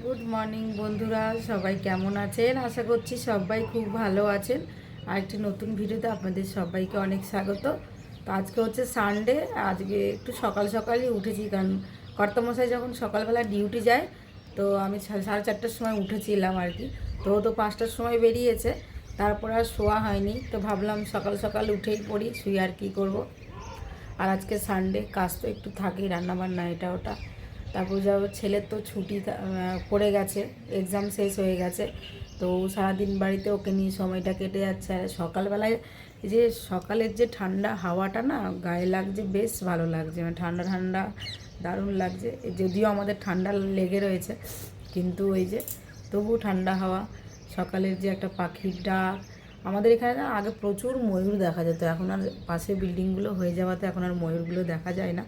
Good morning বন্ধুরা, সবাই কেমন আছেন? আশা করছি সবাই খুব ভালো আছেন। আর একটি নতুন ভিডিওতে আপনাদের সবাইকে অনেক স্বাগত। তো আজকে হচ্ছে সানডে। আজকে একটু সকাল সকালই উঠেছি, কারণ কর্তামশাই যখন সকালবেলা ডিউটি যায়, তো আমি 4:30টার সময় উঠেছিলাম আর কি। তো 5টার সময় বেরিয়েছে, তারপর আর শোয়া হয়নি। তো ভাবলাম সকাল সকাল উঠেই পড়ি, শুয়ে আর কী করব। আর আজকে সানডে, কাজ তো একটু থাকেই, রান্নাবান্না এটা ওটা। তারপর যাবো, ছেলের তো ছুটি পড়ে গেছে, এক্সাম শেষ হয়ে গেছে। তো সারাদিন বাড়িতে ওকে নিয়ে সময়টা কেটে যাচ্ছে। আর সকালবেলায় যে সকালের যে ঠান্ডা হাওয়াটা না গায়ে লাগছে, বেশ ভালো লাগছে, মানে ঠান্ডা ঠান্ডা দারুণ লাগছে। যদিও আমাদের ঠান্ডা লেগে রয়েছে, কিন্তু ওই যে তবু ঠান্ডা হাওয়া, সকালের যে একটা পাখির ডাক। আমাদের এখানে না আগে প্রচুর ময়ূর দেখা যেত, এখন আর পাশে বিল্ডিংগুলো হয়ে যাওয়াতে এখন আর ময়ূরগুলো দেখা যায় না।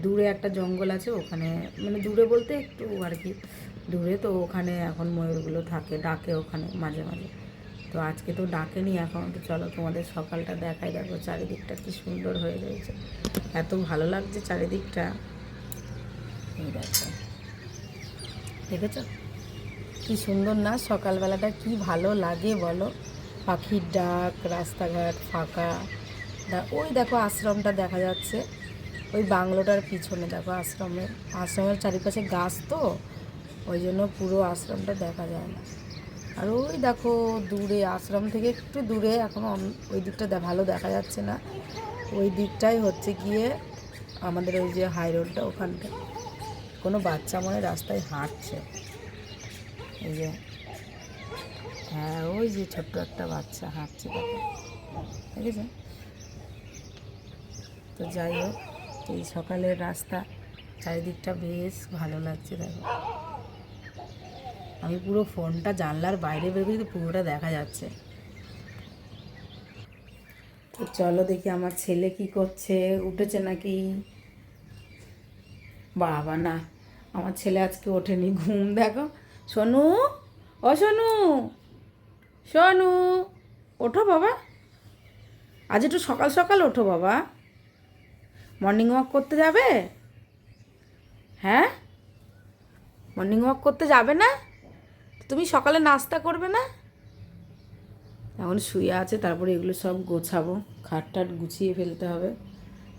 দূরে একটা জঙ্গল আছে, ওখানে, মানে দূরে বলতে একটু আর কি দূরে, তো ওখানে এখন ময়ূরগুলো থাকে, ডাকে ওখানে মাঝে মাঝে। তো আজকে তো ডাকেনি এখন। তো চলো তোমাদের সকালটা দেখাই। দেখো চারিদিকটা কি সুন্দর হয়ে রয়েছে, এত ভালো লাগছে চারিদিকটা। এই দেখো, দেখেছো কি সুন্দর না? সকালবেলাটা কি ভালো লাগে বলো, পাখির ডাক, রাস্তাঘাট ফাঁকা। ওই দেখো আশ্রমটা দেখা যাচ্ছে, ওই বাংলোটার পিছনে দেখো আশ্রমের চারিপাশে গাছ, তো ওই জন্য পুরো আশ্রমটা দেখা যায় না। আর ওই দেখো দূরে, আশ্রম থেকে একটু দূরে, এখন ওই দিকটা ভালো দেখা যাচ্ছে না, ওই দিকটাই হচ্ছে গিয়ে আমাদের ওই যে হাই রোডটা, ওখানটা কোনো বাচ্চা মনে রাস্তায় হাঁটছে। এই যে, হ্যাঁ, ওই যে ছোট্ট একটা বাচ্চা হাঁটছে, দেখো, দেখেছো? তো যাই হোক, এই সকালের রাস্তা, চারিদিকটা বেশ ভালো লাগছে। দেখো, আমি পুরো ফোনটা জানলার বাইরে বের করে পুরোটা দেখা যাচ্ছে। তো চলো দেখি আমার ছেলে কি করছে, উঠেছে নাকি। বাবা না, আমার ছেলে আজকে ওঠেনি, ঘুম। দেখো, সোনু, ও সোনু, সোনু, ওঠো বাবা, আজ একটু সকাল সকাল ওঠো বাবা। মর্নিং ওয়াক করতে যাবে? হ্যাঁ, মর্নিং ওয়াক করতে যাবে না? তুমি সকালে নাস্তা করবে না? এখন শুয়ে আছে, তারপরে এগুলো সব গোছাবো, খাট টাট গুছিয়ে ফেলতে হবে।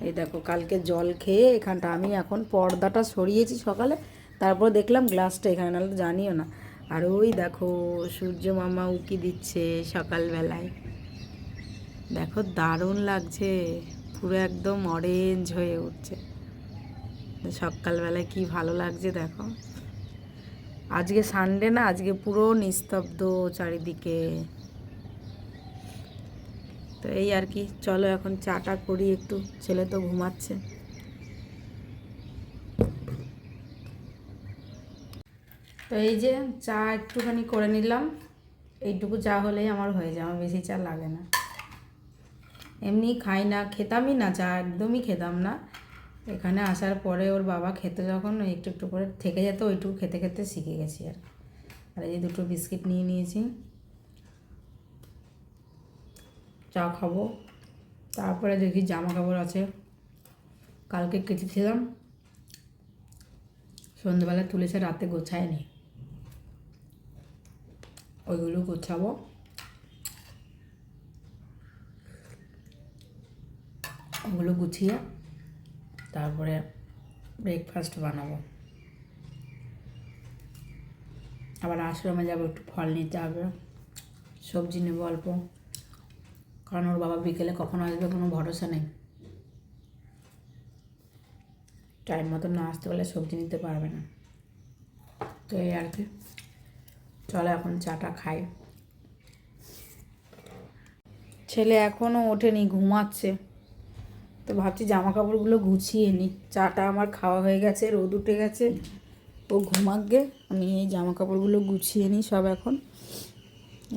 এই দেখো, কালকে জল খেয়ে এখানটা আমি এখন পর্দাটা সরিয়েছি সকালে, তারপর দেখলাম গ্লাসটা এখানে, নাহলে তো জানিও না। আর ওই দেখো সূর্য মামা উকি দিচ্ছে সকালবেলায়, দেখো দারুণ লাগছে, পুরো একদম অরেঞ্জ হয়ে উঠছে সকালবেলায়, কি ভালো লাগছে দেখো। আজকে সানডে না, আজকে পুরো নিস্তব্ধ চারিদিকে। তো এই আর কি, চলো এখন চাটা করি একটু, ছেলে তো ঘুমাচ্ছে। তো এই যে চা একটুখানি করে নিলাম, এইটুকু চা হলেই আমার হয়ে যায়, আমার বেশি চা লাগে না। এমনি খাই না, খেতামই না চা, একদমই খেতাম না। এখানে আসার পরে ওর বাবা খেতে যখন একটু একটু করে থেকে যেত, ওইটুকু খেতে খেতে শিখে গেছি আর। আর এই দুটো বিস্কিট নিয়ে নিয়েছি, চা খাবো। তারপরে দেখি জামা কাপড় আছে, কালকে কেচেছিলাম, সন্ধ্যেবেলা তুলেছে, রাতে গোছায়নি, ওইগুলো গোছাবো। ওগুলো গুছিয়ে তারপরে ব্রেকফাস্ট বানাবো। আবার আশ্রমে যাবো, একটু ফল নিতে হবে, সবজি নেবো অল্প, কারণ ওর বাবা বিকেলে কখন আসবে কোনো ভরসা নেই, টাইম মতো না আসতে পারলে সবজি নিতে পারবে না। তো এই আর কি, চলো এখন চাটা খাই। ছেলে এখনও ওঠেনি, ঘুমাচ্ছে। তো ভাবছি জামা কাপড়গুলো গুছিয়ে নিই, চাটা আমার খাওয়া হয়ে গেছে, রোদ উঠে গেছে, ও ঘুমাক গে, আমি এই জামা কাপড়গুলো গুছিয়ে নিই সব। এখন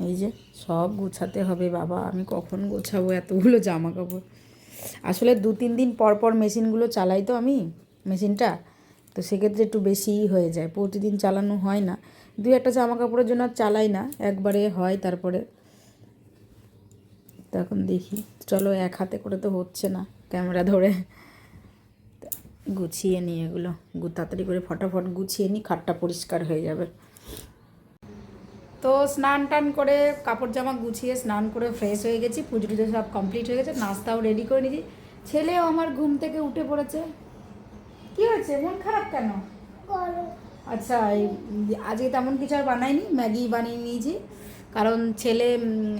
এই যে সব গুছাতে হবে বাবা, আমি কখন গোছাবো এতগুলো জামা কাপড়। আসলে 2-3 দিন পর পর মেশিনগুলো চালাই তো আমি, মেশিনটা, তো সেক্ষেত্রে একটু বেশিই হয়ে যায়, প্রতিদিন চালানো হয় না। 2-1টা জামা কাপড়ের জন্য চালাই না, একবারে হয়। তারপরে তো এখন দেখি, চলো এক হাতে করে তো হচ্ছে না ক্যামেরা ধরে, গুছিয়ে নিই এগুলো, তাড়াতাড়ি করে ফটাফট গুছিয়ে নিই, খাটটা পরিষ্কার হয়ে যাবে। তো স্নান টান করে কাপড় জামা গুছিয়ে স্নান করে ফ্রেশ হয়ে গেছি, পুজো টুজো সব কমপ্লিট হয়ে গেছে, নাস্তাও রেডি করে নিয়েছি। ছেলেও আমার ঘুম থেকে উঠে পড়েছে। কি হয়েছে, মন খারাপ কেন? আচ্ছা, আজকে তেমন কিছু আর বানাইনি, ম্যাগি বানিয়ে নিয়েছি, কারণ ছেলে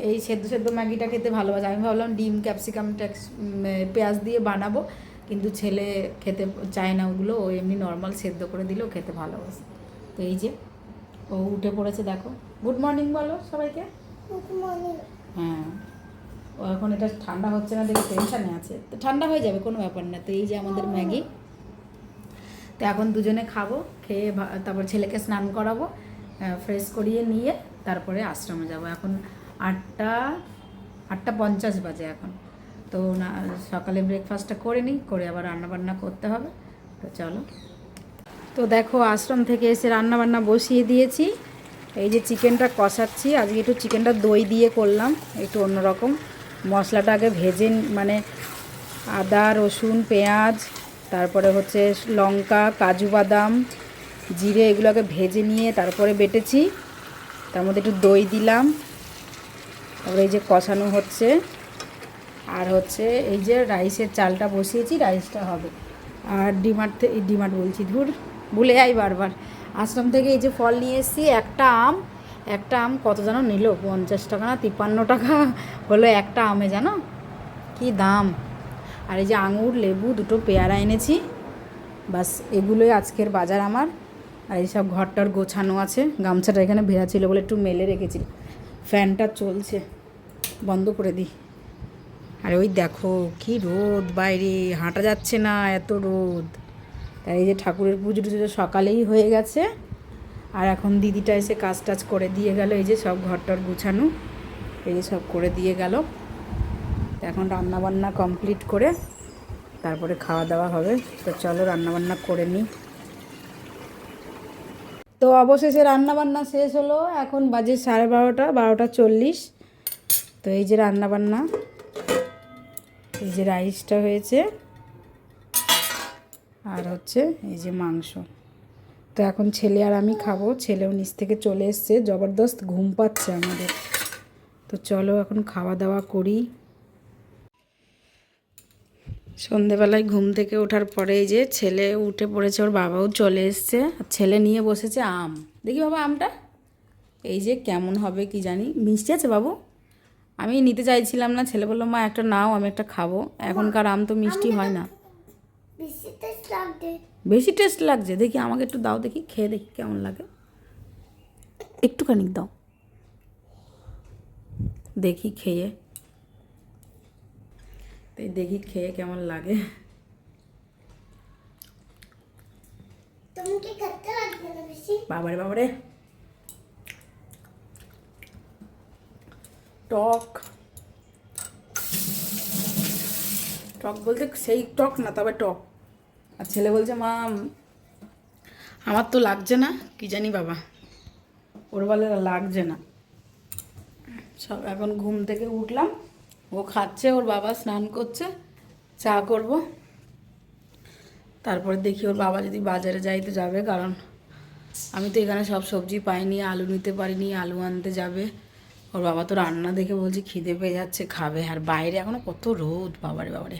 এই সেদ্ধ সেদ্ধ ম্যাগিটা খেতে ভালোবাসে। আমি ভাবলাম ডিম ক্যাপসিকাম পেঁয়াজ দিয়ে বানাবো, কিন্তু ছেলে খেতে চায় না ওগুলো, ও এমনি নর্মাল সেদ্ধ করে দিলেও খেতে ভালোবাসে। তো এই যে ও উঠে পড়েছে, দেখো। গুড মর্নিং বলো সবাইকে। Good morning. হ্যাঁ, ও এখন এটা ঠান্ডা হচ্ছে না দেখে টেনশানে আছে, তো ঠান্ডা হয়ে যাবে, কোনো ব্যাপার না। তো এই যে আমাদের ম্যাগি, তো এখন দুজনে খাবো, খেয়ে তারপর ছেলেকে স্নান করাবো, ফ্রেশ করিয়ে নিয়ে তারপরে আশ্রমে যাব। এখন 8:50 বাজে এখন। তো না, সকালে ব্রেকফাস্টটা করে নিই, করে আবার রান্নাবান্না করতে হবে। তো চলো। তো দেখো, আশ্রম থেকে এসে রান্নাবান্না বসিয়ে দিয়েছি। এই যে চিকেনটা কষাচ্ছি, আজকে একটু চিকেনটা দই দিয়ে করলাম, একটু অন্যরকম। মশলাটা আগে ভেজে, মানে আদা রসুন পেঁয়াজ, তারপরে হচ্ছে লঙ্কা কাজু বাদাম জিরে, এগুলোকে ভেজে নিয়ে তারপরে বেটেছি, তার মধ্যে একটু দই দিলাম, তারপরে এই যে কষানো হচ্ছে। আর হচ্ছে এই যে রাইসের চালটা বসিয়েছি, রাইসটা হবে। আর ডিমার্ট বলছি, ধুর ভুলে যাই বারবার। আশ্রম থেকে এই যে ফল নিয়ে এসেছি, একটা আম কত যেন নিল, 50 টাকা না 53 টাকা হলো একটা আমে, জানো কি দাম। আর এই যে আঙুর লেবু দুটো পেয়ারা এনেছি, বাস এগুলোই আজকের বাজার আমার। আর এই সব ঘরটার গোছানো আছে, গামছাটা এখানে ভেজা ছিল বলে একটু মেলে রেখেছি। ফ্যানটা চলছে, বন্ধ করে দিই। আর ওই দেখো কি রোদ বাইরে, হাঁটা যাচ্ছে না, এত রোদ। তাই এই যে ঠাকুরের পুজো টুজো সকালেই হয়ে গেছে, আর এখন দিদিটা এসে কাজ টাজ করে দিয়ে গেল। এই যে সব ঘরটার গুছানো, এই যে সব করে দিয়ে গেল। এখন রান্নাবান্না কমপ্লিট করে তারপরে খাওয়া দাওয়া হবে। তো চলো রান্নাবান্না করে নিই। তো অবশেষে রান্নাবান্না শেষ হলো, এখন বাজে 12:30, 12:40। তো এই যে রান্নাবান্না, এই যে রাইসটা হয়েছে, আর হচ্ছে এই যে মাংস। তো এখন ছেলে আর আমি খাবো, ছেলেও নিচ থেকে চলে এসছে, জবরদস্ত ঘুম পাচ্ছে আমাদের। তো চলো এখন খাওয়া দাওয়া করি। সন্ধেবেলায় ঘুম থেকে ওঠার পরে এই যে ছেলে উঠে পড়েছে, ওর বাবাও চলে এসছে, আর ছেলে নিয়ে বসেছে আম। দেখি বাবা আমটা, এই যে কেমন হবে কি জানি, মিষ্টি আছে বাবু। আমি নিতে চাইছিলাম না, ছেলে বললো মা একটা নাও, আমি একটা খাবো। এখনকার আম তো মিষ্টি হয় না, বেশি টেস্ট লাগছে। দেখি আমাকে একটু দাও, দেখি খেয়ে দেখি কেমন লাগে, একটুখানি দাও দেখি খেয়ে, দেখি খেয়ে কেমন লাগে। বাবারে বাবারে, টক টক বলতে সেই টক না, তবে টক। আর ছেলে বলছে মা আমার তো লাগছে না, কি জানি বাবা, ওর বলে লাগছে না। সব এখন ঘুম থেকে উঠলাম, ও খাচ্ছে, ওর বাবা স্নান করছে, চা করব। তারপরে দেখি ওর বাবা যদি বাজারে যাই তো যাবে, কারণ আমি তো এখানে সব সবজি পাইনি, আলু নিতে পারিনি, আলু আনতে যাবে। ওর বাবা তো রান্না দেখে বলছে খিদে পেয়ে যাচ্ছে, খাবে। আর বাইরে এখনও কত রোদ, বাবারে বাবারে।